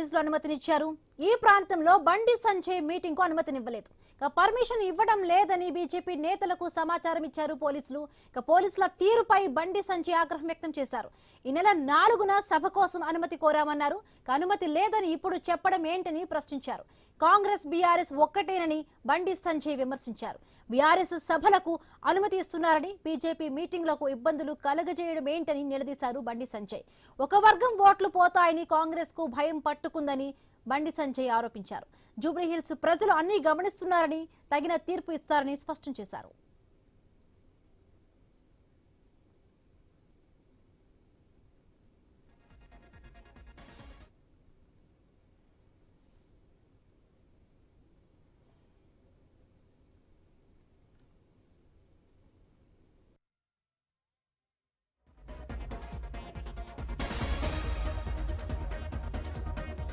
పోలీసులు అనుమతినిచ్చారు. ఈ ప్రాంతంలో బండి సంజయ్ మీటింగ్ కు అనుమతినివ్వలేదు. పర్మిషన్ ఇవ్వడం లేదని బీజేపీ నేతలకు సమాచారం ఇచ్చారు పోలీసులు. పోలీసుల తీరుపై బండి సంజయ్ ఆగ్రహం వ్యక్తం చేశారు. ఈ నెల 4న సభ కోసం అనుమతి కోరామన్నారు. అనుమతి లేదని ఇప్పుడు చెప్పడం ఏంటని ప్రశ్నించారు. కాంగ్రెస్ బీఆర్ఎస్ ఒక్కటేనని బండి సంజయ్ విమర్శించారు. బీఆర్ఎస్ సభలకు అనుమతి ఇస్తున్నారని, బీజేపీ మీటింగ్లకు ఇబ్బందులు కలగజేయడం ఏంటని నిలదీశారు బండి సంజయ్. ఒక వర్గం ఓట్లు పోతాయని కాంగ్రెస్ కు భయం పట్టుకుందని బండి సంజయ్ ఆరోపించారు. జూబ్లీహిల్స్ ప్రజలు అన్ని గమనిస్తున్నారని, తగిన తీర్పు ఇస్తారని స్పష్టం చేశారు.